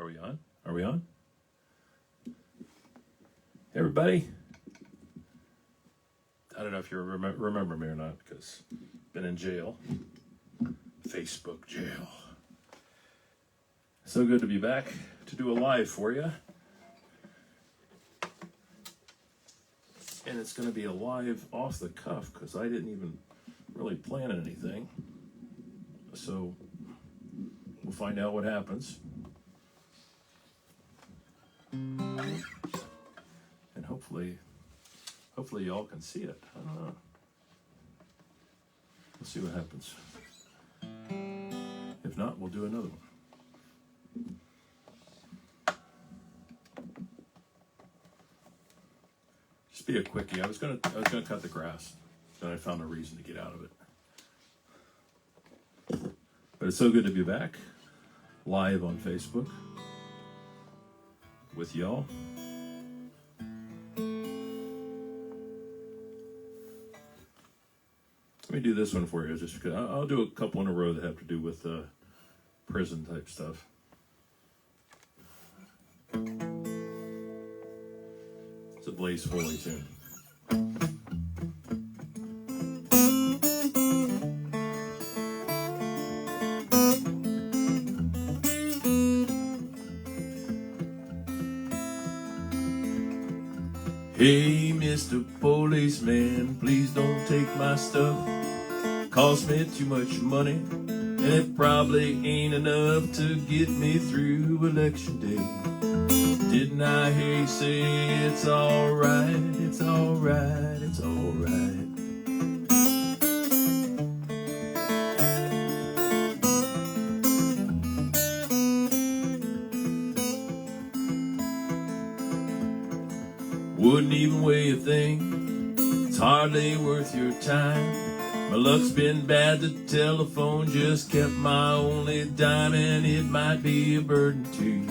Are we on? Are we on? Hey, everybody. I don't know if you remember me or not, because I've been in jail. Facebook jail. So good to be back to do a live for you. And it's going to be a live off the cuff, because I didn't even really plan anything. So we'll find out what happens. And hopefully y'all can see it. I don't know. We'll see what happens. If not, we'll do another one. Just be a quickie. I was gonna cut the grass. Then I found a reason to get out of it. But it's so good to be back, live on Facebook with y'all. Let me do this one for you, just because I'll do a couple in a row that have to do with prison type stuff. It's a Blaze Foley tune. Hey, Mr. Policeman, please don't take my stuff. Cost me too much money, and it probably ain't enough to get me through election day. Didn't I hear you say it's alright, it's alright, it's alright? Wouldn't even weigh a thing, it's hardly worth your time. My luck's been bad, the telephone just kept my only dime, and it might be a burden to you.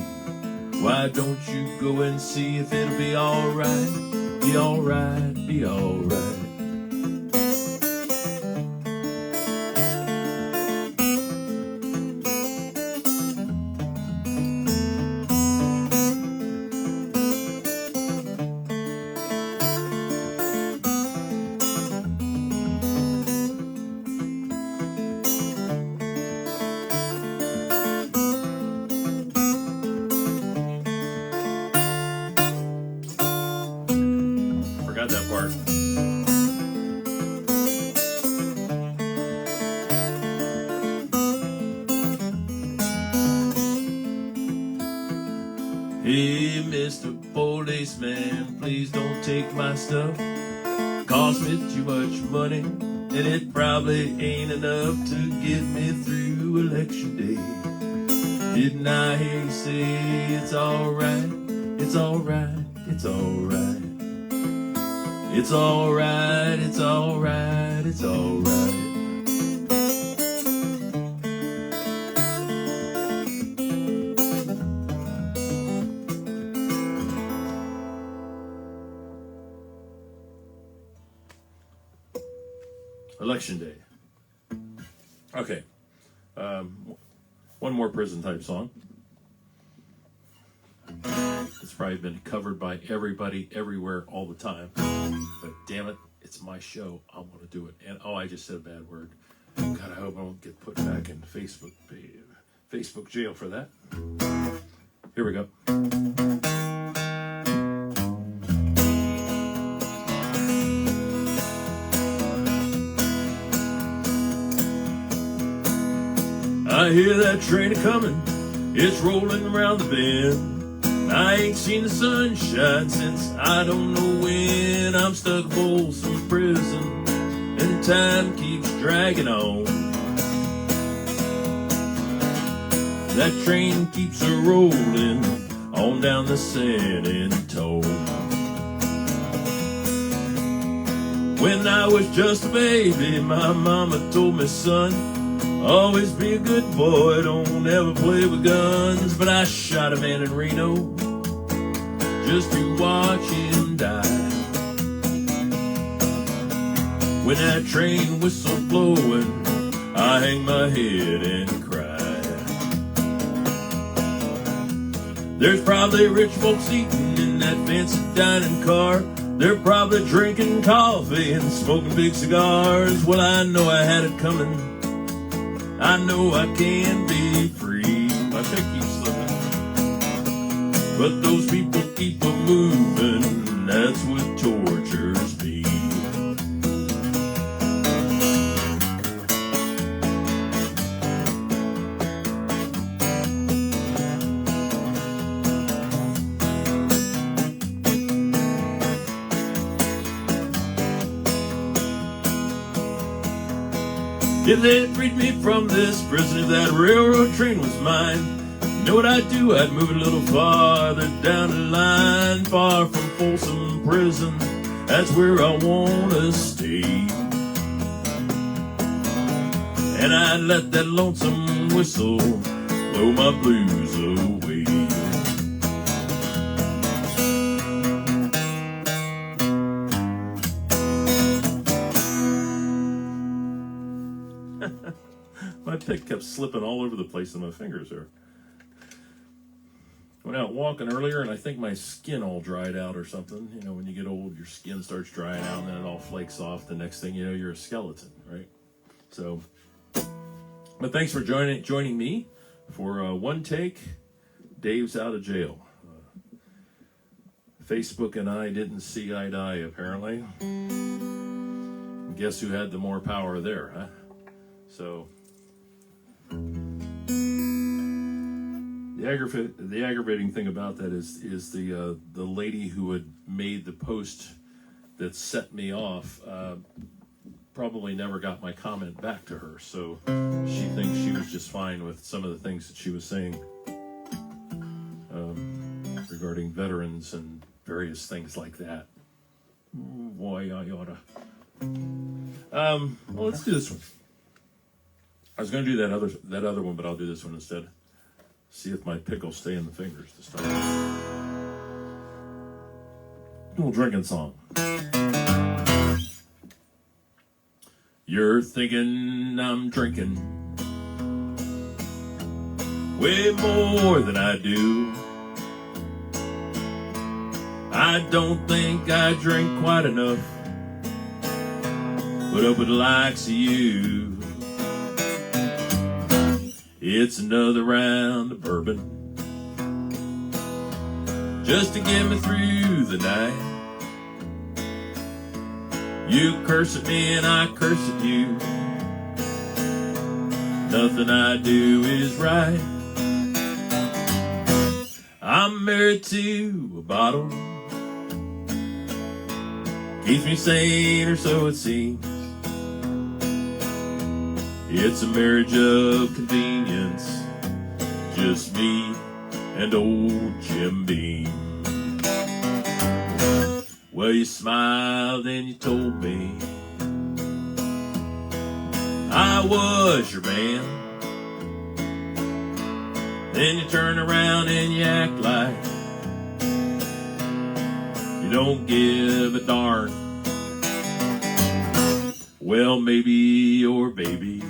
Why don't you go and see if it'll be alright, be alright, be alright. Hey, Mr. Policeman, please don't take my stuff. Cost me too much money, and it probably ain't enough to get me through election day. Didn't I hear you say it's alright, it's alright, it's alright? It's alright, it's alright, it's alright. Election day. Okay. One more prison type song. It's probably been covered by everybody, everywhere, all the time. But damn it, it's my show. I want to do it. And I just said a bad word. God, I hope I don't get put back in Facebook jail for that. Here we go. I hear that train a-comin', it's rolling around the bend. I ain't seen the sunshine since I don't know when. I'm stuck in Folsom prison, and time keeps dragging on. That train keeps a-rolling on down the San Antonio. When I was just a baby, my mama told me, son, always be a good boy, don't ever play with guns. But I shot a man in Reno just to watch him die. When that train whistle blowing, I hang my head and cry. There's probably rich folks eating in that fancy dining car. They're probably drinking coffee and smoking big cigars. Well, I know I had it coming. I know I can be free. My pick keeps slipping. But those people keep a moving. That's what tortures me. If they freed me from this prison, if that railroad train was mine, you know what I'd do? I'd move it a little farther down the line, far from Folsom prison. That's where I wanna stay. And I'd let that lonesome whistle blow my blues away. My pick kept slipping all over the place in my fingers there. Went out walking earlier, and I think my skin all dried out or something. You know, when you get old, your skin starts drying out, and then it all flakes off. The next thing you know, you're a skeleton, right? So, but thanks for joining me for One Take. Dave's out of jail. Facebook and I didn't see eye to eye, apparently. Guess who had the more power there, huh? So, the aggravating thing about that is the lady who had made the post that set me off probably never got my comment back to her, so she thinks she was just fine with some of the things that she was saying regarding veterans and various things like that. Boy, I oughta. Well, let's do this one. I was going to do that other one, but I'll do this one instead. See if my pick will stay in the fingers to start. Little drinking song. You're thinking I'm drinking way more than I do. I don't think I drink quite enough. Put up with the likes of you. It's another round of bourbon just to get me through the night. You curse at me and I curse at you. Nothing I do is right. I'm married to a bottle. Keeps me sane, or so it seems. It's a marriage of convenience, just me and old Jim Beam. Well, you smiled and you told me I was your man. Then you turn around and you act like you don't give a darn. Well, maybe your baby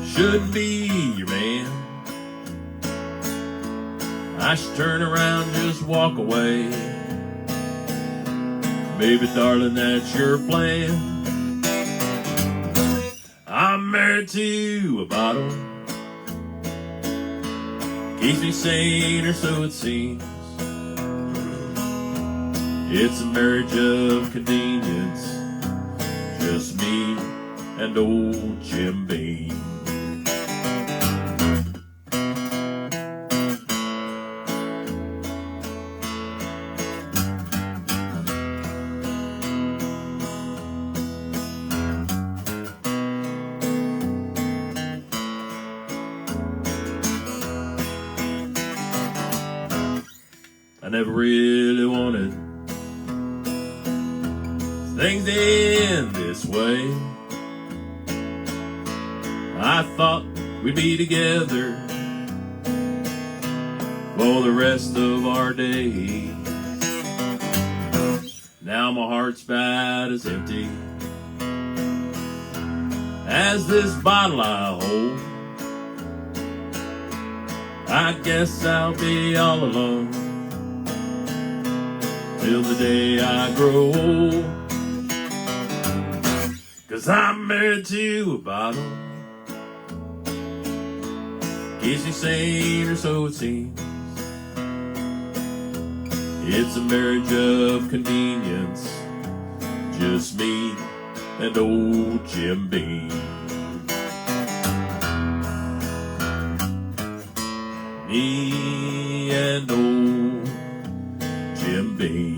shouldn't be your man. I should turn around, just walk away. Baby, darling, that's your plan. I'm married to a bottle. Keeps me sane, or so it seems. It's a marriage of convenience, just me and old Jim Beam. I never really wanted things to end this way. I thought we'd be together for the rest of our days. Now my heart's about as empty as this bottle I hold. I guess I'll be all alone till the day I grow old. 'Cause I'm married to a bottle. Kissy sane, or so it seems. It's a marriage of convenience, just me and old Jim Beam. Me and old Jim Beam.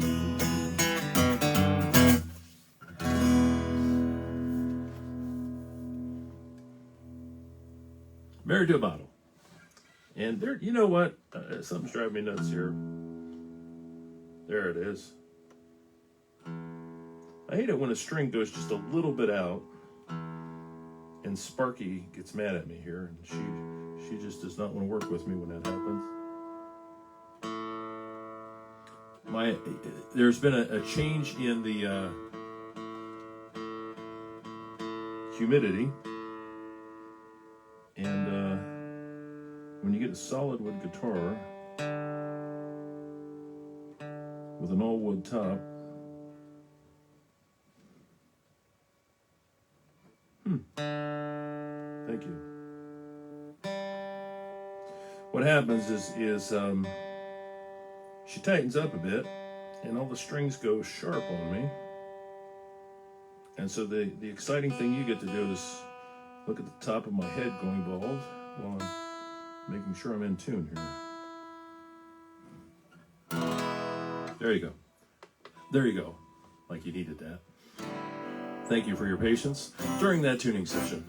Married to a bottle. And there, you know what? Something's driving me nuts here. There it is. I hate it when a string goes just a little bit out and Sparky gets mad at me here, and she just does not want to work with me when that happens. There's been a change in the humidity, and when you get a solid wood guitar with an all wood top, thank you. What happens is she tightens up a bit, and all the strings go sharp on me. And so the exciting thing you get to do is look at the top of my head going bald while I'm making sure I'm in tune here. There you go. There you go. Like you needed that. Thank you for your patience during that tuning session.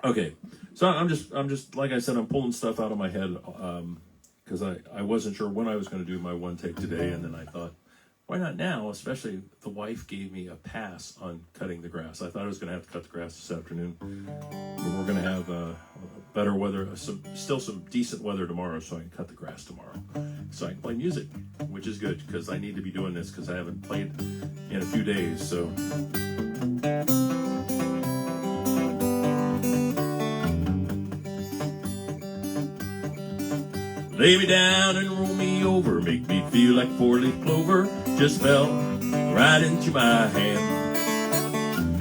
Okay, so I'm just like I said, I'm pulling stuff out of my head because I wasn't sure when I was going to do my one take today, and then I thought, why not now? Especially the wife gave me a pass on cutting the grass. I thought I was going to have to cut the grass this afternoon, but we're going to have better weather, still some decent weather tomorrow, so I can cut the grass tomorrow, so I can play music, which is good because I need to be doing this because I haven't played in a few days. So. Lay me down and roll me over, make me feel like 4-leaf clover just fell right into my hand.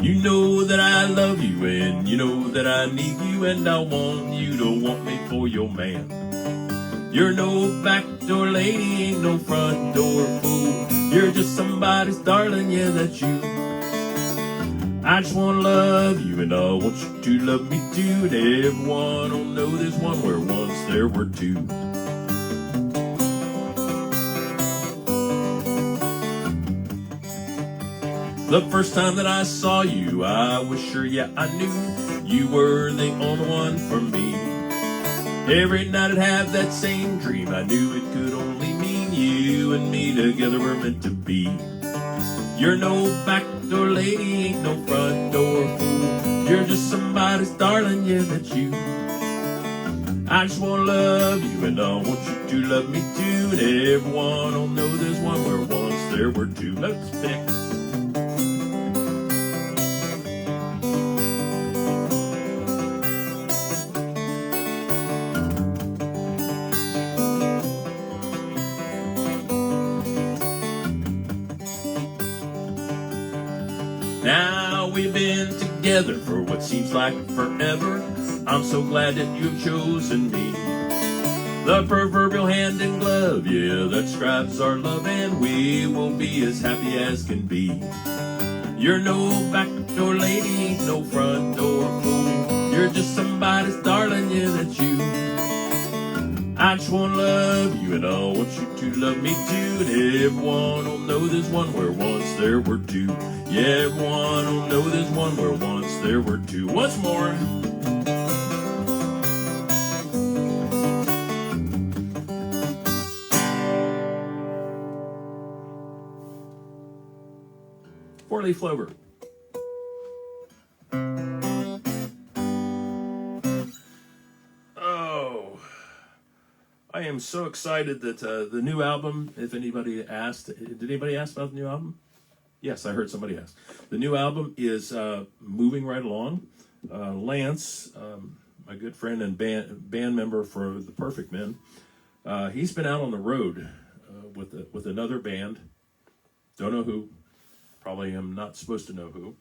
You know that I love you, and you know that I need you, and I want you to want me for your man. You're no backdoor lady, ain't no front door fool. You're just somebody's darling, yeah, that's you. I just want to love you, and I want you to love me too. And everyone will know there's one where once there were two. The first time that I saw you, I was sure, yeah, I knew you were the only one for me. Every night I'd have that same dream. I knew it could only mean you and me together were meant to be. You're no backdoor lady, ain't no front door fool. You're just somebody's darling, yeah, that's you. I just want to love you, and I want you to love me too. And everyone will know there's one where once there were two. Let's pick. Now we've been together for what seems like forever. I'm so glad that you've chosen me. The proverbial hand in glove, yeah, that describes our love, and we will be as happy as can be. You're no backdoor lady, ain't no front door fool. You're just somebody's darling, yeah, that's you. I just want to love you, and I want you to love me too. And everyone will know there's one where once there were two. Yeah, everyone will know there's one where once there were two. Once more. Four-leaf clover. I am so excited that the new album, if anybody asked, did anybody ask about the new album? Yes, I heard somebody ask. The new album is moving right along. Lance, my good friend and band member for the Perfect Men. He's been out on the road with another band. Don't know who. Probably am not supposed to know who.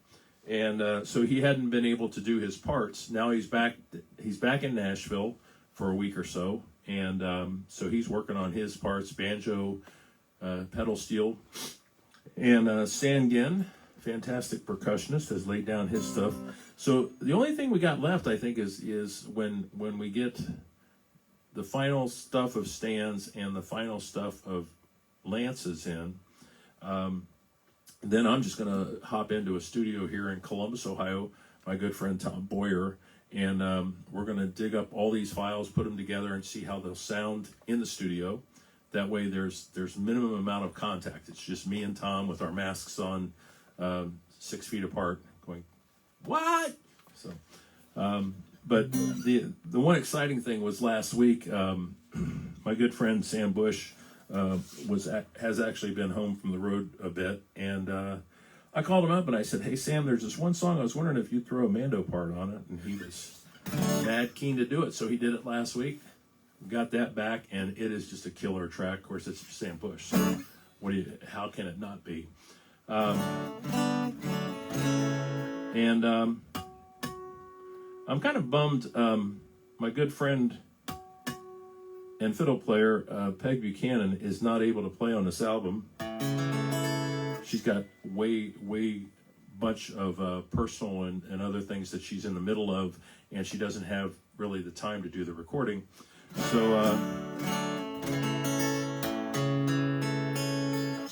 And so he hadn't been able to do his parts. Now he's back in Nashville for a week or so. And so he's working on his parts, banjo, pedal steel. And Stan Ginn, fantastic percussionist, has laid down his stuff. So the only thing we got left, I think, is when we get the final stuff of Stan's and the final stuff of Lance's in, then I'm just going to hop into a studio here in Columbus, Ohio, my good friend Tom Boyer, and we're going to dig up all these files, put them together, and see how they'll sound in the studio. That way there's minimum amount of contact. It's just me and Tom with our masks on, 6 feet apart, going, what? So, but the one exciting thing was last week, my good friend Sam Bush has actually been home from the road a bit, and I called him up and I said, hey Sam, there's this one song I was wondering if you'd throw a Mando part on it, and he was mad keen to do it, so he did it last week. We got that back, and it is just a killer track. Of course, it's Sam Bush, so how can it not be? And I'm kind of bummed. My good friend and fiddle player, Peg Buchanan, is not able to play on this album. She's got way bunch of personal and other things that she's in the middle of, and she doesn't have really the time to do the recording. So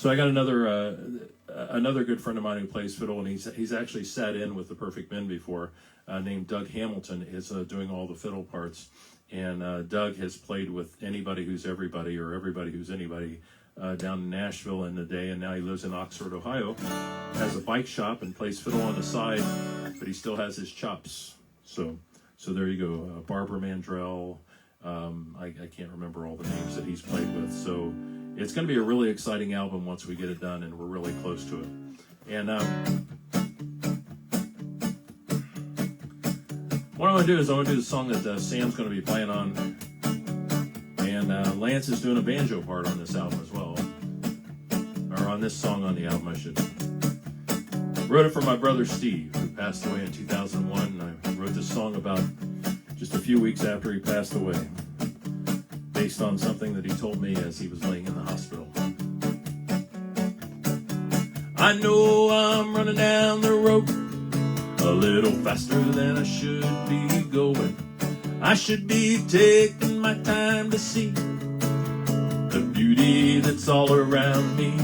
I got another good friend of mine who plays fiddle, and he's actually sat in with the Perfect Men before, named Doug Hamilton, is doing all the fiddle parts. And Doug has played with Anybody Who's Everybody or Everybody Who's Anybody down in Nashville in the day, and now he lives in Oxford, Ohio, has a bike shop and plays fiddle on the side, but he still has his chops. So there you go. Barbara Mandrell, I can't remember all the names that he's played with. So it's going to be a really exciting album once we get it done, and we're really close to it. And what I want to do is I want to do the song that Sam's going to be playing on, and Lance is doing a banjo part on this album as well, or on this song on the album, I should. Wrote it for my brother Steve, who passed away in 2001, and I wrote this song about just a few weeks after he passed away, based on something that he told me as he was laying in the hospital. I know I'm running down the road a little faster than I should be going. I should be taking my time to see the beauty that's all around me.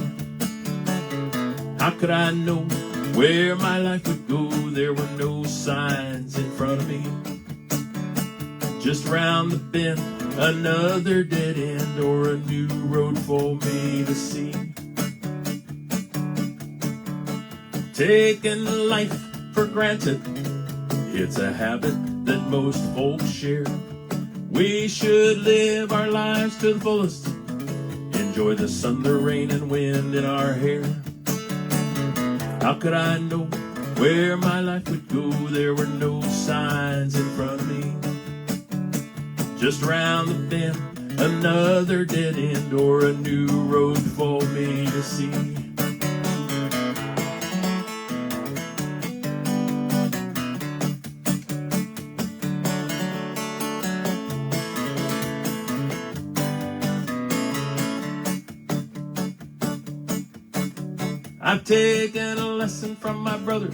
How could I know where my life would go? There were no signs in front of me. Just round the bend, another dead end, or a new road for me to see. Taking life for granted, it's a habit that most folks share. We should live our lives to the fullest, enjoy the sun, the rain, and wind in our hair. How could I know where my life would go? There were no signs in front of me. Just round the bend, another dead end, or a new road for me to see. I've taken a lesson from my brother.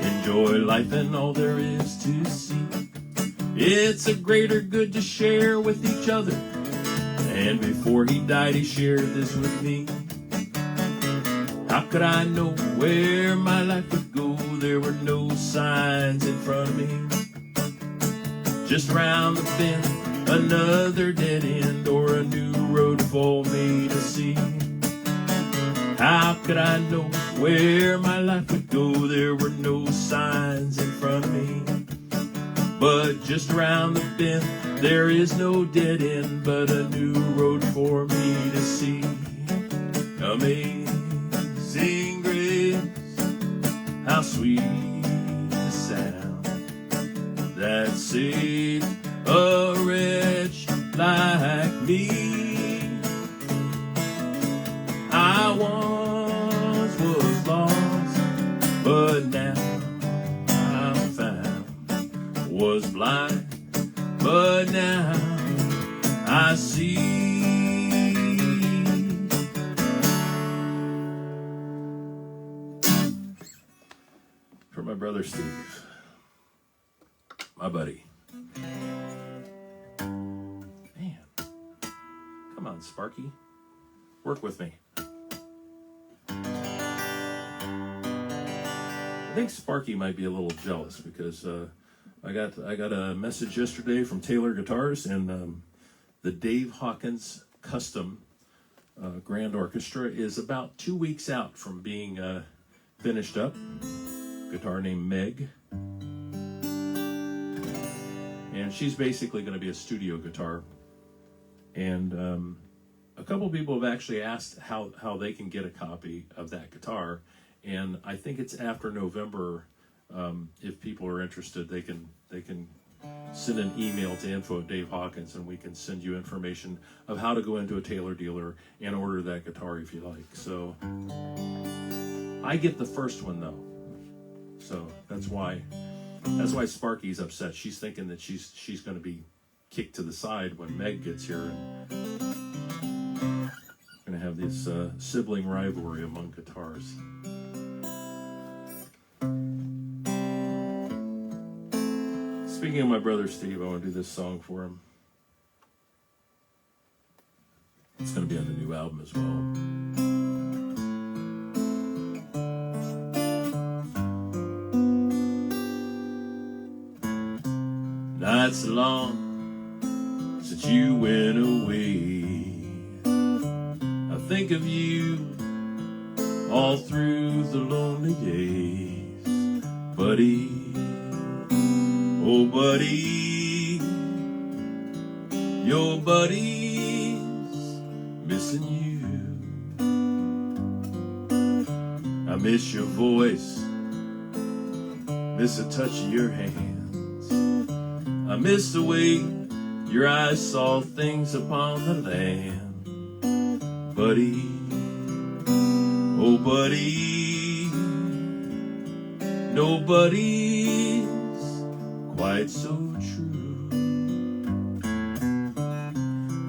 Enjoy life and all there is to see. It's a greater good to share with each other. And before he died, he shared this with me. How could I know where my life would go? There were no signs in front of me. Just round the bend, another dead end, or a new road for me to see. How could I know where my life would go? There were no signs in front of me. But just round the bend, there is no dead end, but a new road for me to see. Amazing grace, how sweet the sound that saved once was lost, but now I'm found. Was blind, but now I see. For my brother Steve, my buddy. Man, come on, Sparky, work with me. I think Sparky might be a little jealous because I got a message yesterday from Taylor Guitars, and the Dave Hawkins Custom Grand Orchestra is about 2 weeks out from being finished up. Guitar named Meg, and she's basically going to be a studio guitar. And a couple people have actually asked how they can get a copy of that guitar, and I think it's after November. If people are interested, they can send an email to info@Dave Hawkins, and we can send you information of how to go into a Taylor dealer and order that guitar if you like. So I get the first one though, so that's why Sparky's upset. She's thinking that she's going to be kicked to the side when Meg gets here, and we're going to have this sibling rivalry among guitars. Speaking of my brother Steve, I want to do this song for him. It's going to be on the new album as well. Nights long since you went away, I think of you all through the lonely days, buddy. Oh, buddy, your buddy's missing you. I miss your voice, miss the touch of your hands. I miss the way your eyes saw things upon the land. Buddy, oh, buddy, nobody's quite so true.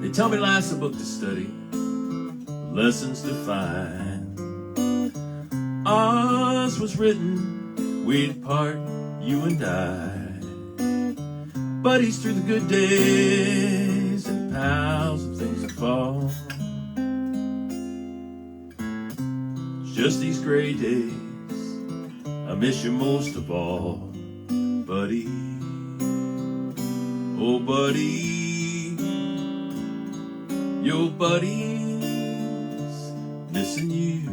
They tell me life's a book to study, lessons to find. Ours was written, we'd part, you and I. Buddies through the good days and pals of things that fall. It's just these gray days I miss you most of all, buddy. Oh, buddy, your buddy's missing you.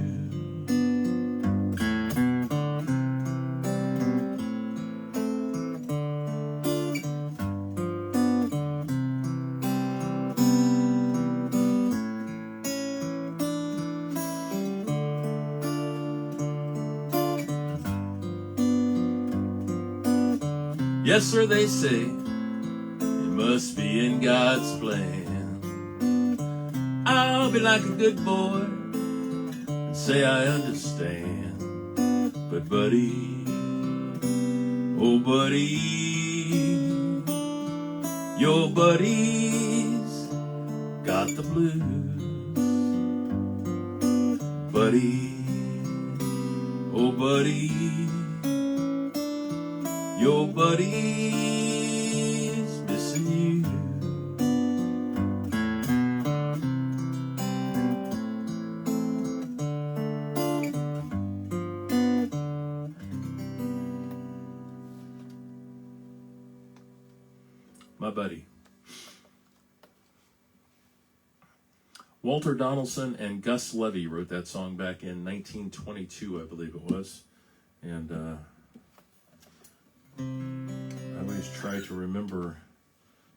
Yes, sir, they say it must be in God's plan. I'll be like a good boy and say I understand. But buddy, oh buddy, your buddy's got the blues. Buddy, oh buddy, your buddy's missing you. My buddy. Walter Donaldson and Gus Levy wrote that song back in 1922, I believe it was. And I always try to remember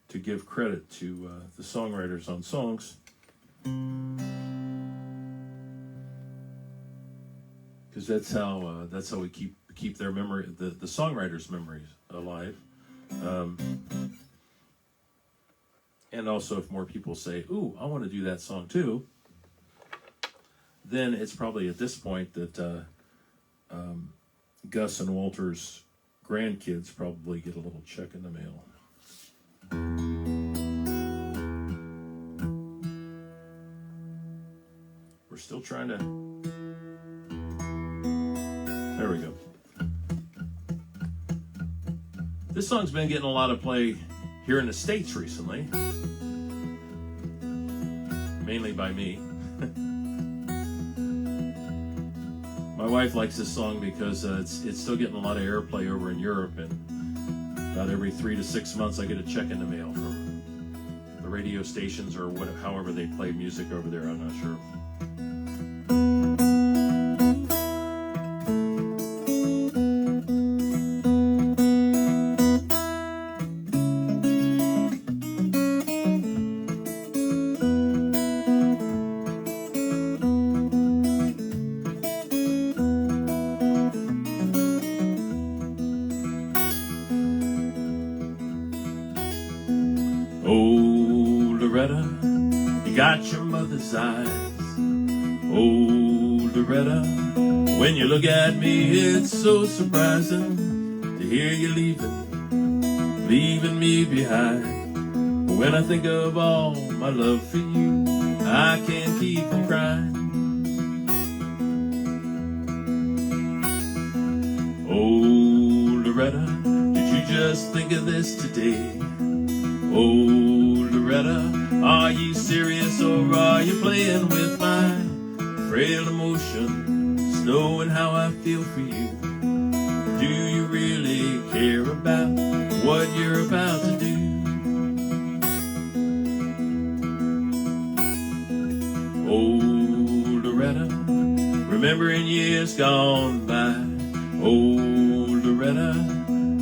to give credit to the songwriters on songs, because that's how we keep their memory, the songwriters' memories alive. And also, if more people say, "Ooh, I want to do that song too," then it's probably at this point that Gus and Walter's grandkids probably get a little check in the mail. We're still trying to... There we go. This song's been getting a lot of play here in the States recently. Mainly by me. My wife likes this song because it's still getting a lot of airplay over in Europe, and about every 3 to 6 months I get a check in the mail from the radio stations or whatever, however they play music over there. I'm not sure. Oh, Loretta, you got your mother's eyes. Oh, Loretta, when you look at me, it's so surprising to hear you leaving me behind. But when I think of all my love for you, I can't keep from crying. Oh, Loretta, did you just think of this today? Oh, Loretta, are you serious or are you playing with my frail emotions, knowing how I feel for you? Do you really care about what you're about to do? Oh, Loretta, remembering years gone by. Oh, Loretta,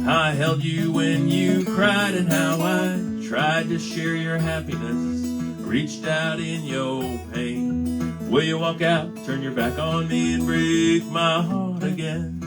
how I held you when you cried and how I tried to share your happiness, reached out in your pain. Will you walk out, turn your back on me and break my heart again?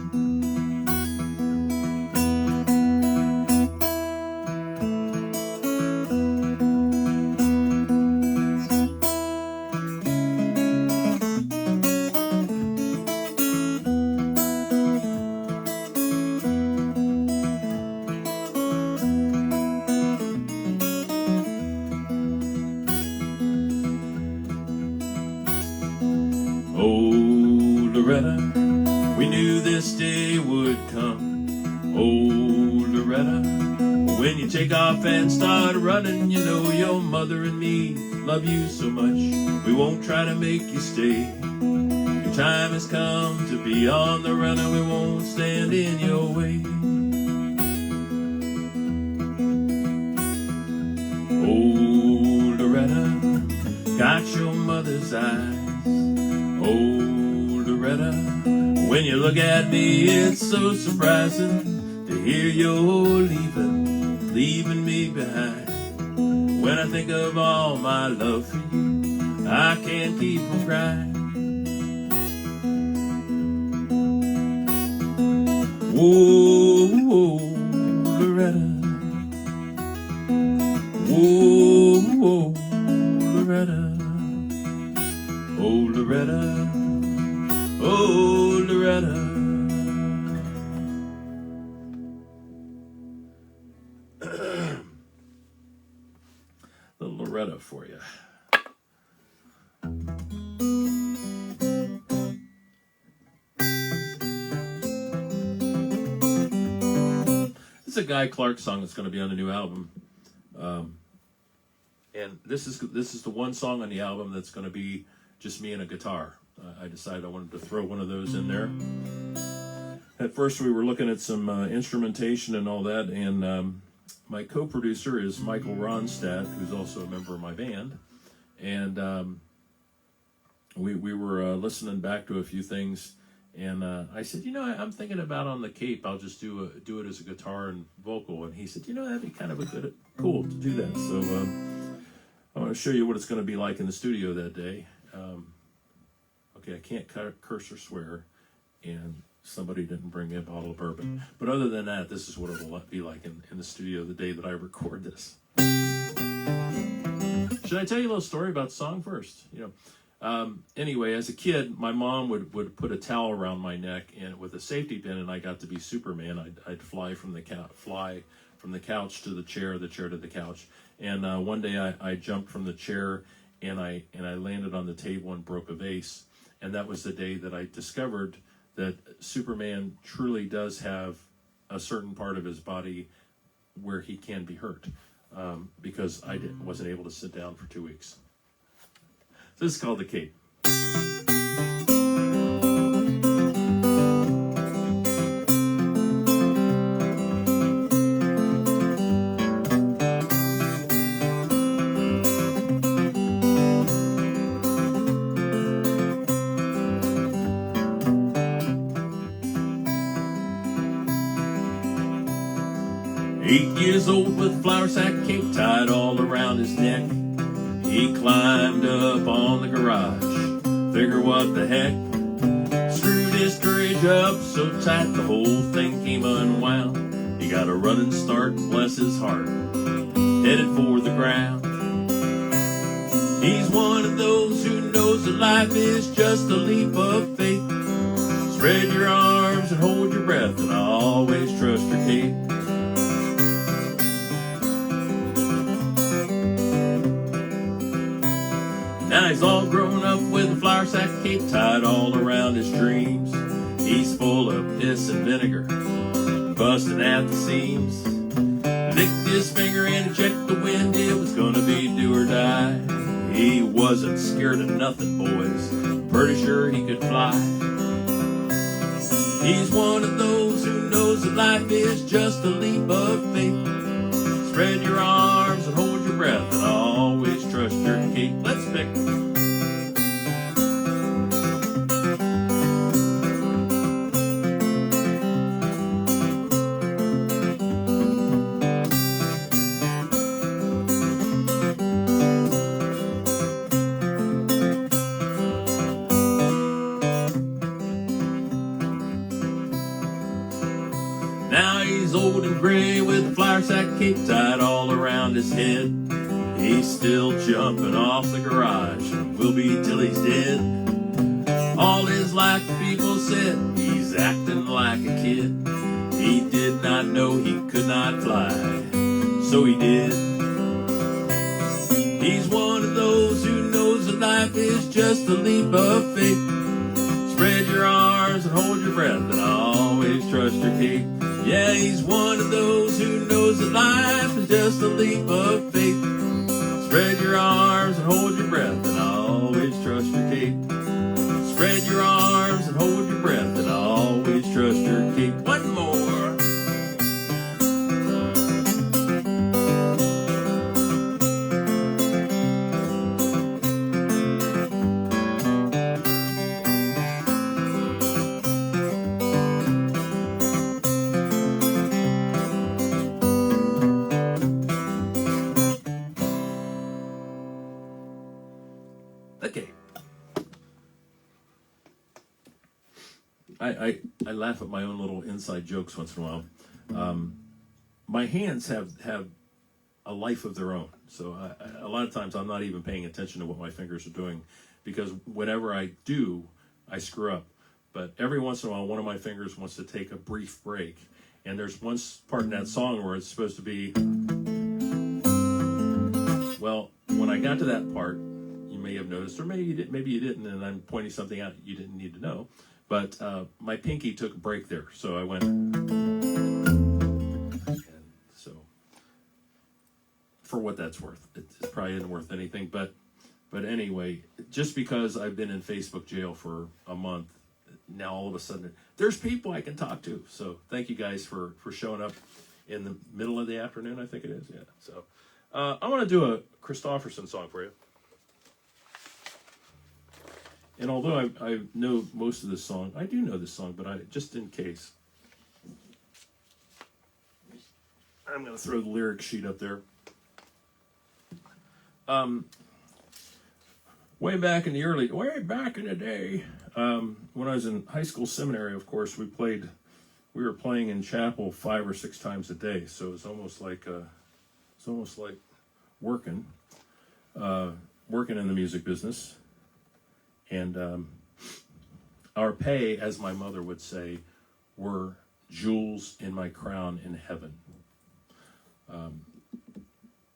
We knew this day would come. Oh, Loretta, when you take off and start running, you know your mother and me love you so much, we won't try to make you stay. Your time has come to be on the run and we won't stand in your way. Oh, Loretta, got your mother's eyes. Oh, Loretta, when you look at me, it's so surprising to hear you're leaving me behind. When I think of all my love for you, I can't keep from crying. Whoa, Loretta. Whoa, Loretta. Oh, Loretta. Oh, Loretta. Little Loretta for you. This is a Guy Clark song that's going to be on the new album. And this is the one song on the album that's going to be just me and a guitar. I decided I wanted to throw one of those in there. At first we were looking at some instrumentation and all that, and my co-producer is Michael Ronstadt, who's also a member of my band. And we were listening back to a few things, and I said, I'm thinking about on the Cape, I'll just do it as a guitar and vocal. And he said, that'd be kind of cool to do that. So I want to show you what it's going to be like in the studio that day. Okay, I can't curse or swear, and somebody didn't bring me a bottle of bourbon. But other than that, this is what it'll be like in the studio the day that I record this. Should I tell you a little story about the song first? Anyway, as a kid, my mom would put a towel around my neck and with a safety pin, and I got to be Superman. I'd fly from the couch to the chair to the couch. And one day I jumped from the chair and I landed on the table and broke a vase. And that was the day that I discovered that Superman truly does have a certain part of his body where he can be hurt, because I wasn't able to sit down for 2 weeks. So this is called The Cape. 8 years old with flour sack cape tied all around his neck. He climbed up on the garage, figure what the heck. Screwed his courage up so tight the whole thing came unwound. He got a running start, bless his heart, headed for the ground. He's one of those who knows that life is just a leap of faith. Spread your arms and hold your breath and always trust your cape. Now he's all grown up with a flour sack cape tied all around his dreams. He's full of piss and vinegar, busting at the seams. Licked his finger and checked the wind, it was gonna be do or die. He wasn't scared of nothing, boys, pretty sure he could fly. He's one of those who knows that life is just a leap of faith. Spread your arms and hold your breath and always trust your cape. Let's pick. Now he's old and gray with a flour sack cape tied all around his head. He's still jumping off the garage and will be till he's dead. All his life people said he's acting like a kid. He did not know he could not fly, so he did. He's one of those who knows that life is just a leap of faith. Spread your arms and hold your breath and always trust your cape. Yeah, he's one of those who knows that life is just a leap of faith. Spread your arms and hold your breath and always trust your cape. Spread your arms and hold your breath and always trust your cape. One more. I laugh at my own little inside jokes once in a while. My hands have a life of their own. So a lot of times I'm not even paying attention to what my fingers are doing, because whenever I do, I screw up. But every once in a while, one of my fingers wants to take a brief break. And there's one part in that song where it's supposed to be, well, when I got to that part, you may have noticed, or maybe you didn't, and I'm pointing something out you didn't need to know. But my pinky took a break there, so I went. And so, for what that's worth, it probably isn't worth anything. But anyway, just because I've been in Facebook jail for a month, now all of a sudden there's people I can talk to. So thank you guys for showing up in the middle of the afternoon. I think it is. Yeah. So I want to do a Kristofferson song for you. And although I know most of this song, I do know this song, but just in case, I'm going to throw the lyric sheet up there. Way back in the day, when I was in high school seminary, of course, we were playing in chapel 5 or 6 times a day. So it's almost like working in the music business. And our pay, as my mother would say, were jewels in my crown in heaven.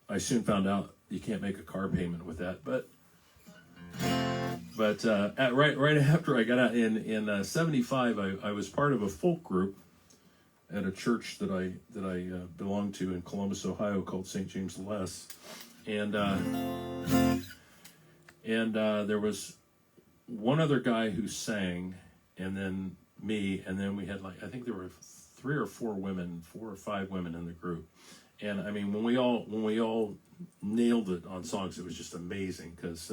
I soon found out you can't make a car payment with that, but right after I got out in 75, I was part of a folk group at a church that I belonged to in Columbus, Ohio, called St. James the Less, and there was one other guy who sang, and then me, and then we had I think there were 3 or 4 women, 4 or 5 women in the group. And I mean, when we all nailed it on songs, it was just amazing, because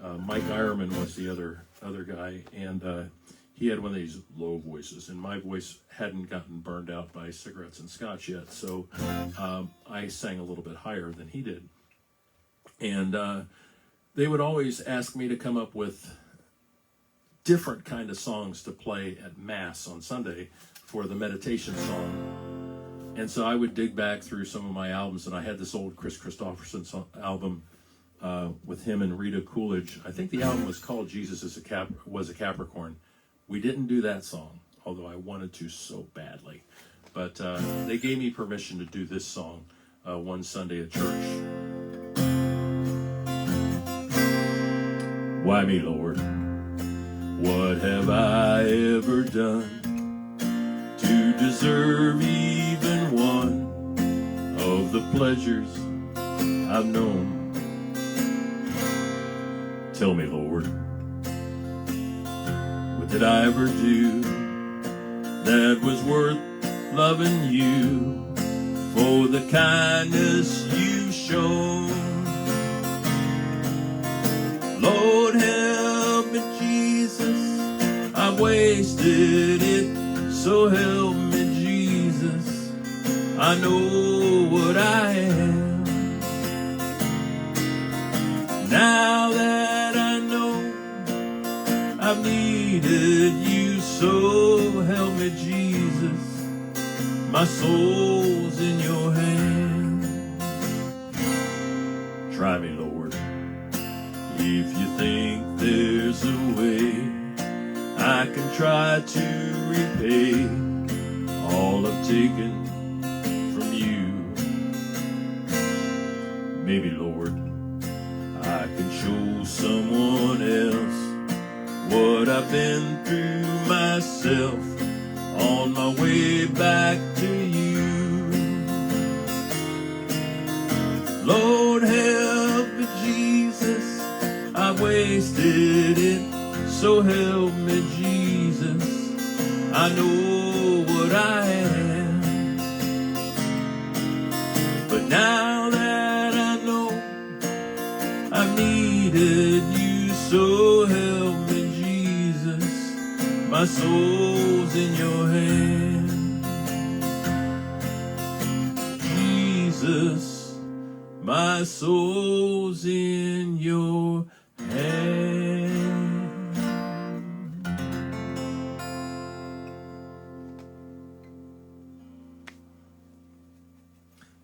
Mike Ironman was the other guy, and he had one of these low voices, and my voice hadn't gotten burned out by cigarettes and scotch yet, so I sang a little bit higher than he did. And they would always ask me to come up with different kind of songs to play at Mass on Sunday for the meditation song. And so I would dig back through some of my albums, and I had this old Kris Kristofferson album with him and Rita Coolidge. I think the album was called Jesus was a Capricorn. We didn't do that song, although I wanted to so badly. But they gave me permission to do this song one Sunday at church. Why me, Lord? What have I ever done to deserve even one of the pleasures I've known? Tell me, Lord, what did I ever do that was worth loving you for the kindness you shown? Lord, help me, Jesus, I've wasted it, so help me, Jesus, I know what I am. Now that I know I've needed you, so help me, Jesus, my soul's in your hand. Try me, Lord, if you think there's a way I can try to repay all I've taken from you. Maybe, Lord, I can show someone else what I've been through myself on my way back to you. Lord, help me, Jesus, I've wasted it, so help me, Jesus, I know what I am. But now that I know I've needed you, so help me, Jesus, my soul's in your hand. Jesus, my soul's in your hand.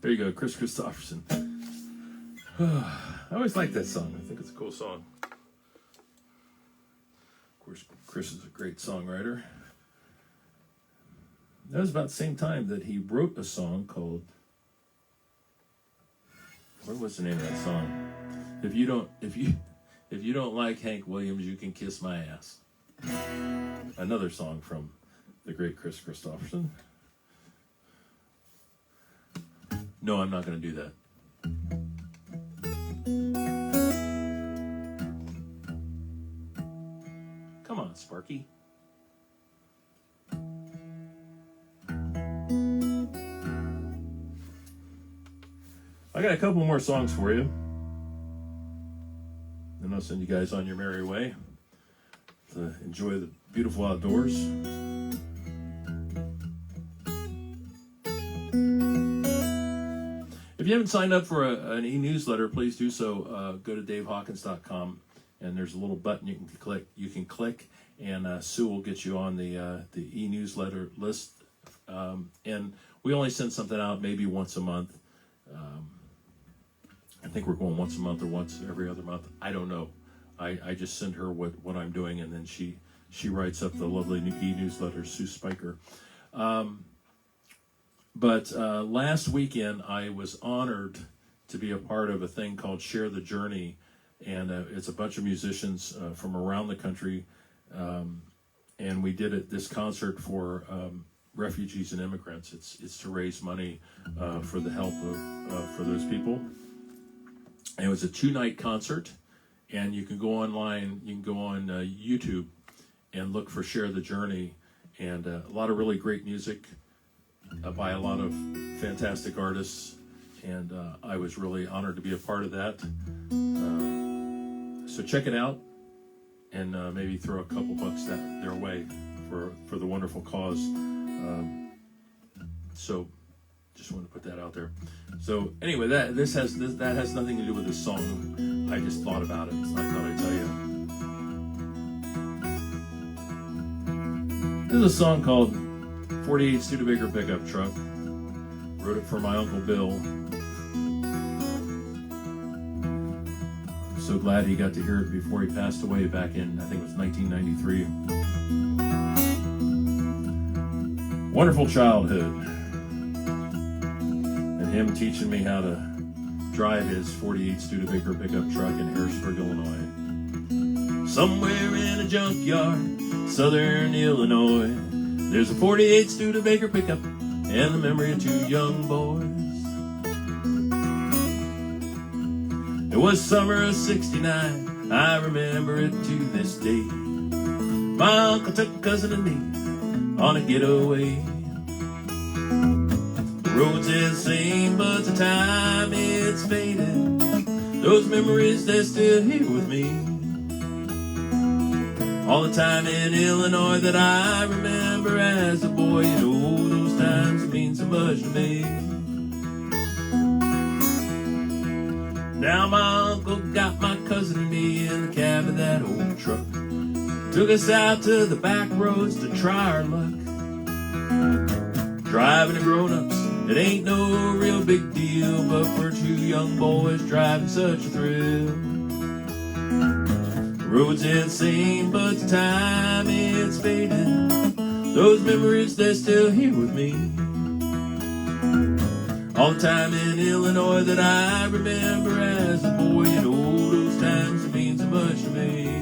There you go, Kris Kristofferson. I always like that song. I think it's a cool song. Of course, Kris is a great songwriter. That was about the same time that he wrote a song called, what was the name of that song? If you don't like Hank Williams, you can kiss my ass. Another song from the great Kris Kristofferson. No, I'm not going to do that. Come on, Sparky. I got a couple more songs for you. And I'll send you guys on your merry way to enjoy the beautiful outdoors. If you haven't signed up for an e-newsletter, please do so. Go to davehawkins.com, and there's a little button you can click, and Sue will get you on the e-newsletter list. And we only send something out maybe once a month. I think we're going once a month or once every other month. I don't know. I just send her what I'm doing, and then she writes up the lovely e-newsletter, Sue Spiker. But last weekend, I was honored to be a part of a thing called Share the Journey, and it's a bunch of musicians from around the country, and we did this concert for refugees and immigrants. It's to raise money for the help for those people. And it was a 2-night concert, and you can go online, you can go on YouTube and look for Share the Journey, and a lot of really great music by a lot of fantastic artists, and I was really honored to be a part of that. So check it out, and maybe throw a couple bucks their way for the wonderful cause. So just want to put that out there. So anyway, that has nothing to do with this song. I just thought about it, so I thought I'd tell you. This is a song called 48 Studebaker Pickup Truck. Wrote it for my Uncle Bill. So glad he got to hear it before he passed away back in, I think it was 1993. Wonderful childhood. And him teaching me how to drive his 48 Studebaker pickup truck in Harrisburg, Illinois. Somewhere in a junkyard, southern Illinois, there's a 48 Studebaker pickup and the memory of 2 young boys. It was summer of '69, I remember it to this day. My uncle took a cousin and me on a getaway. The roads are the same, but the time it's faded. Those memories, they're still here with me. All the time in Illinois that I remember as a boy, you know, those times mean so much to me. Now my uncle got my cousin and me in the cab of that old truck. Took us out to the back roads to try our luck. Driving the grown-ups, it ain't no real big deal, but for 2 young boys driving such a thrill. The roads ain't the same, but the time it's faded. Those memories, they're still here with me. All the time in Illinois that I remember as a boy, you know, those times mean so much to me.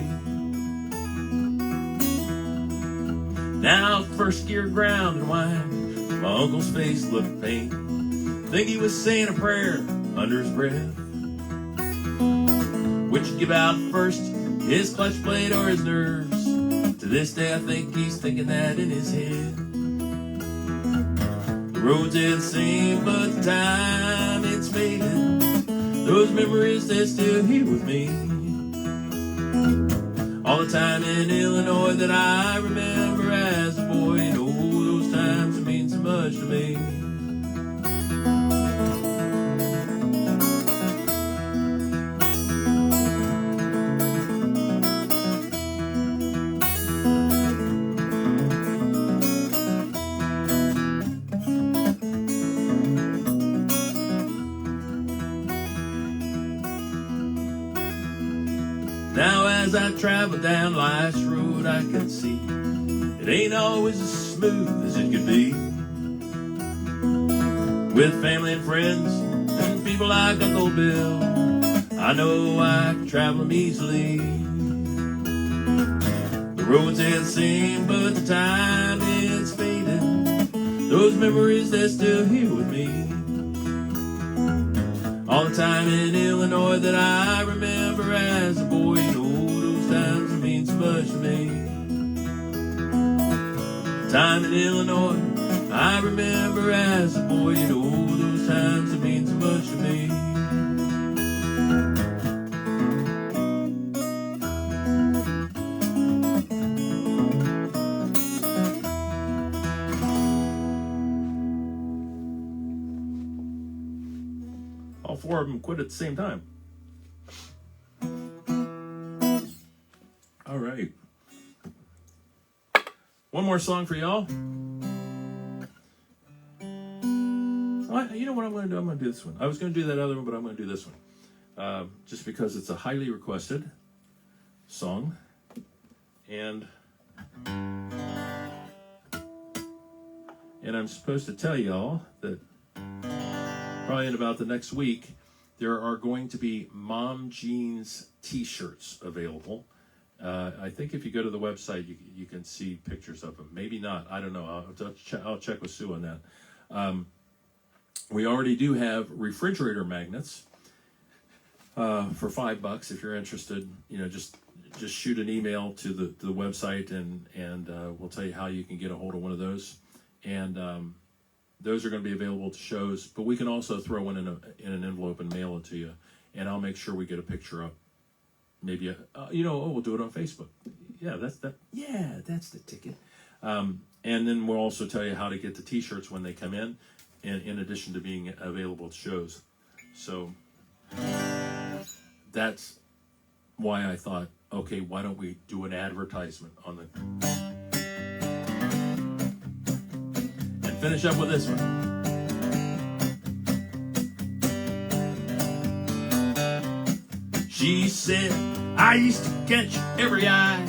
Now first gear ground and wine, my uncle's face looked pain. Think he was saying a prayer under his breath. Which would give out first, his clutch plate or his nerves? To this day I think he's thinking that in his head. The roads are the same, but the time it's faded. Those memories, they're still here with me. All the time in Illinois that I remember as a boy, you know, those times mean so much to me. Now as I travel down life's road, I can see it ain't always as smooth as it could be. With family and friends and people like Uncle Bill, I know I can travel them easily. The roads ain't the same, but the time it's faded. Those memories, they're still here with me. All the time in Illinois that I remember as a boy, you know, those times mean so much to me. Time in Illinois I remember as a boy, you know, those times mean so much to me. All 4 of them quit at the same time. All right. One more song for y'all. You know what I'm going to do? I'm going to do this one. I was going to do that other one, but I'm going to do this one. Just because it's a highly requested. song. And I'm supposed to tell y'all that probably in about the next week, there are going to be Mom Jeans t-shirts available. I think if you go to the website, you can see pictures of them. Maybe not. I don't know. I'll check with Sue on that. We already do have refrigerator magnets for $5 if you're interested. Just shoot an email to the website and we'll tell you how you can get a hold of one of those. And those are going to be available to shows, but we can also throw one in an envelope and mail it to you. And I'll make sure we get a picture up. Maybe we'll do it on Facebook. Yeah, that's the ticket. And then we'll also tell you how to get the t-shirts when they come in addition to being available at shows. So that's why I thought, okay, why don't we do an advertisement on the and finish up with this one. She said, I used to catch every eye,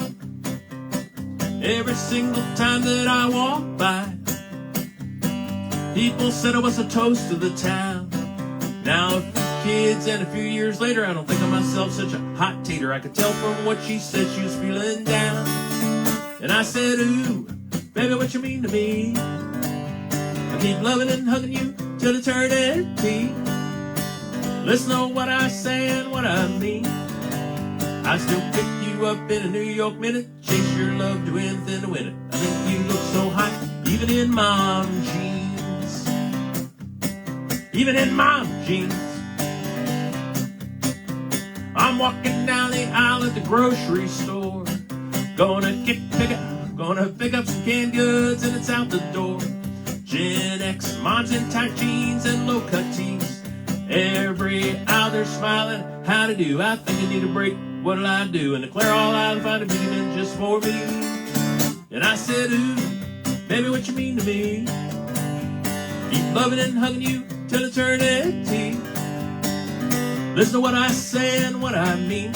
every single time that I walked by. People said I was a toast to the town. Now a few kids and a few years later, I don't think of myself such a hot tater. I could tell from what she said she was feeling down. And I said, ooh, baby, what you mean to me? I keep loving and hugging you till eternity. Listen to what I say and what I mean. I still pick you up in a New York minute, chase your love to anything to win it. I think you look so hot, even in mom jeans. Even in mom jeans. I'm walking down the aisle at the grocery store, gonna pick up some canned goods, and it's out the door. Gen X moms in tight jeans and low-cut tees. Every hour they're smiling, how to do? I think I need a break, what'll I do? And declare all I'll find a beating just for me. And I said, ooh, baby, what you mean to me? Keep loving and hugging you till eternity. Listen to what I say and what I mean.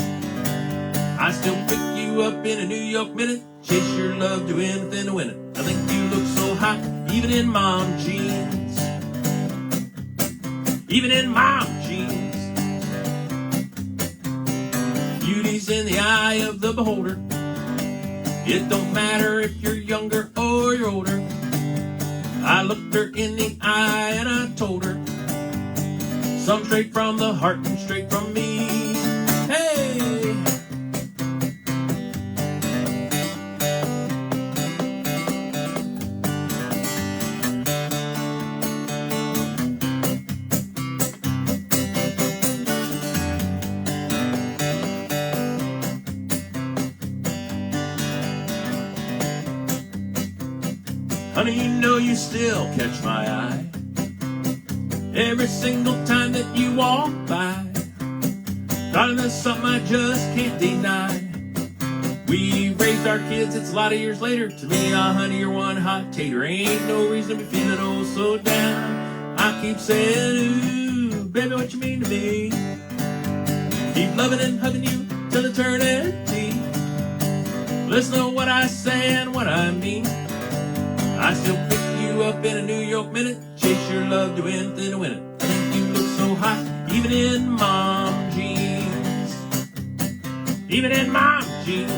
I still pick you up in a New York minute, chase your love to anything to win it. I think you look so hot, even in mom jeans. Even in mom jeans. Beauty's in the eye of the beholder. It don't matter if you're younger or you're older. I looked her in the eye and I told her, some straight from the heart and straight from me. Hey! Honey, you know you still catch my eye every single time that you walk by. Darling, there's something I just can't deny. We raised our kids, it's a lot of years later. To me, honey, you're one hot tater. Ain't no reason to be feeling oh so down. I keep saying, ooh, baby, what you mean to me? Keep loving and hugging you till eternity. Listen to what I say and what I mean. I still pick you up in a New York minute, chase your love to anything to win it. I think you look so hot, even in mom jeans. Even in mom jeans.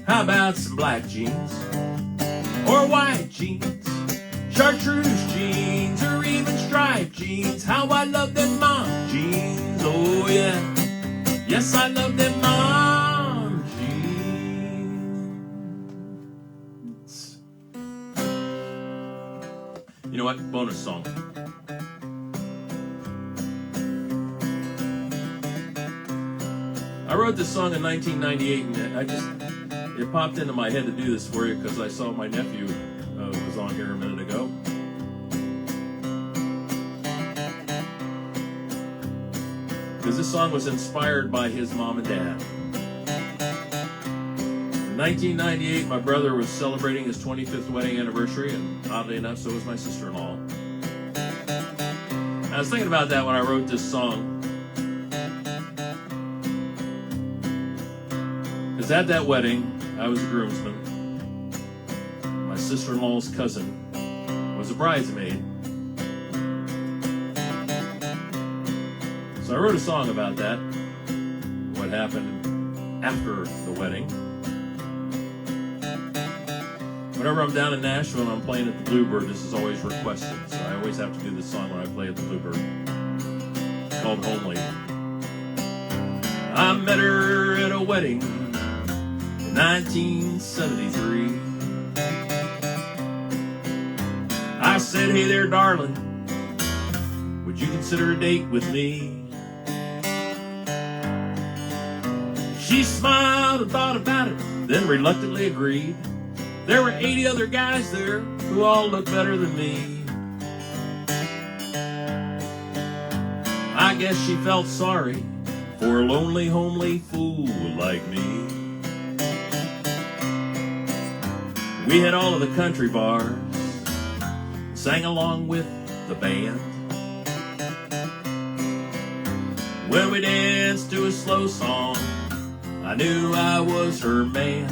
How about some black jeans? Or white jeans? Chartreuse jeans? Or even striped jeans? How I love them mom jeans. Oh yeah. Yes, I love them mom jeans. You know what? Bonus song. I wrote this song in 1998, and it popped into my head to do this for you because I saw my nephew was on here a minute ago. Because this song was inspired by his mom and dad. In 1998, my brother was celebrating his 25th wedding anniversary, and oddly enough, so was my sister-in-law. I was thinking about that when I wrote this song. was at that wedding. I was a groomsman. My sister-in-law's cousin was a bridesmaid. So I wrote a song about that, what happened after the wedding. Whenever I'm down in Nashville and I'm playing at the Bluebird, this is always requested, so I always have to do this song when I play at the Bluebird. It's called Homely. I met her at a wedding in 1973. I said, hey there, darling, would you consider a date with me? She smiled and thought about it, then reluctantly agreed. There were 80 other guys there who all looked better than me. I guess she felt sorry for a lonely, homely fool like me. We hit all of the country bars, sang along with the band. When we danced to a slow song, I knew I was her man.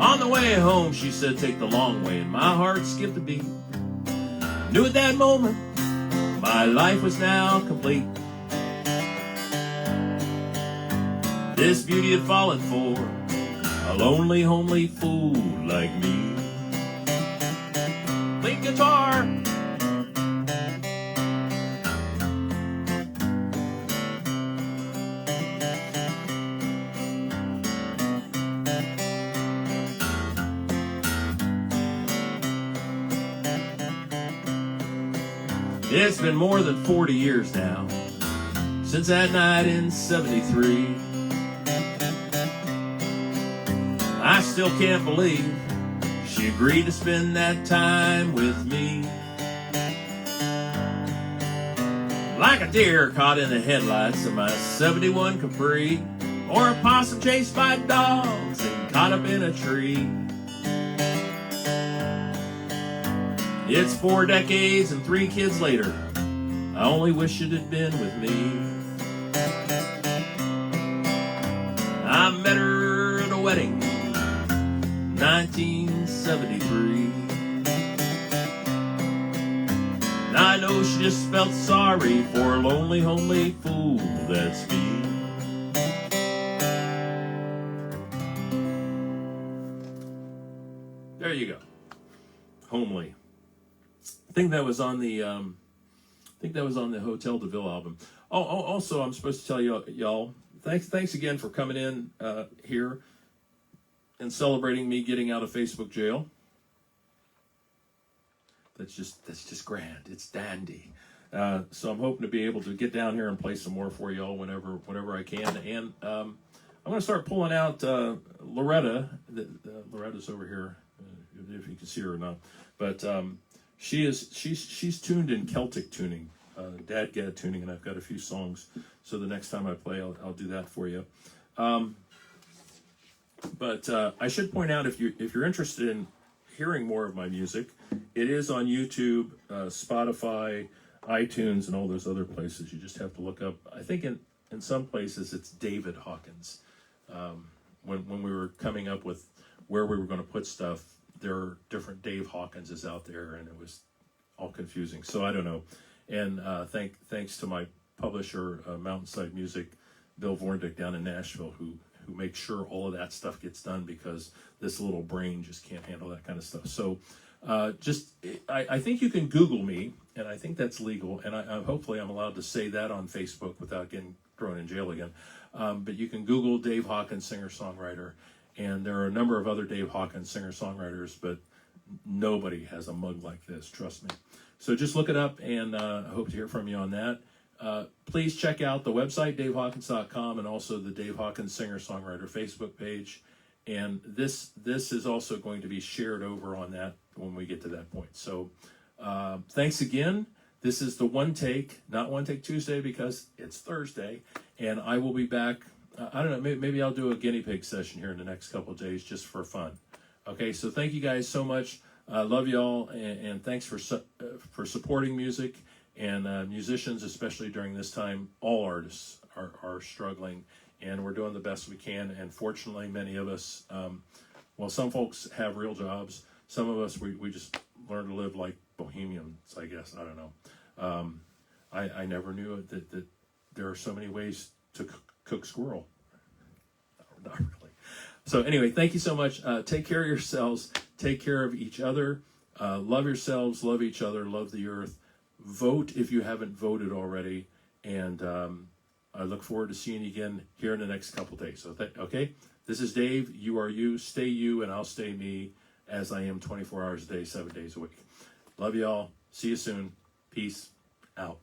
On the way home, she said, take the long way, and my heart skipped a beat. Knew at that moment, my life was now complete. This beauty had fallen for a lonely, homely fool like me. Lead guitar. It's been more than 40 years now since that night in 73. I still can't believe she agreed to spend that time with me. Like a deer caught in the headlights of my 71 Capri, or a possum chased by dogs and caught up in a tree. It's 4 decades and 3 kids later, I only wish it had been with me. I met her at a wedding, 1973. And I know she just felt sorry for a lonely, homely fool that's me. There you go. Homely. I think that was on the Hotel de Ville album. Oh, also, I'm supposed to tell y'all, thanks again for coming in here and celebrating me getting out of Facebook jail. That's just grand. It's dandy. So I'm hoping to be able to get down here and play some more for y'all whenever I can. And I'm going to start pulling out Loretta. Loretta's over here, if you can see her or not. But she's tuned in Celtic tuning, Dadgad tuning, and I've got a few songs. So the next time I play, I'll do that for you. But I should point out, if you're interested in hearing more of my music, it is on YouTube, Spotify, iTunes, and all those other places. You just have to look up. I think in some places it's David Hawkins. When we were coming up with where we were going to put stuff, there are different Dave Hawkinses out there, and it was all confusing. So I don't know. And thanks to my publisher, Mountainside Music, Bill Vorndick down in Nashville, who makes sure all of that stuff gets done, because this little brain just can't handle that kind of stuff. So I think you can Google me, and I think that's legal, and hopefully I'm allowed to say that on Facebook without getting thrown in jail again. But you can Google Dave Hawkins, singer-songwriter, and there are a number of other Dave Hawkins singer-songwriters, but nobody has a mug like this, trust me. So just look it up, and I hope to hear from you on that. Please check out the website, davehawkins.com, and also the Dave Hawkins singer-songwriter Facebook page. And this is also going to be shared over on that when we get to that point. So thanks again. This is the One Take, not One Take Tuesday, because it's Thursday, and I will be back. I don't know, maybe I'll do a guinea pig session here in the next couple of days just for fun. Okay, so thank you guys so much. I love y'all, and thanks for supporting music and musicians, especially during this time. All artists are struggling, and we're doing the best we can. And fortunately, many of us, well, some folks have real jobs. Some of us, we just learn to live like bohemians, I guess. I don't know. I never knew that there are so many ways to cook squirrel. Not really. So anyway, thank you so much. Take care of yourselves. Take care of each other. Love yourselves. Love each other. Love the earth. Vote if you haven't voted already. And I look forward to seeing you again here in the next couple days. So, okay? This is Dave. You are you. Stay you, and I'll stay me, as I am 24 hours a day, 7 days a week. Love you all. See you soon. Peace out.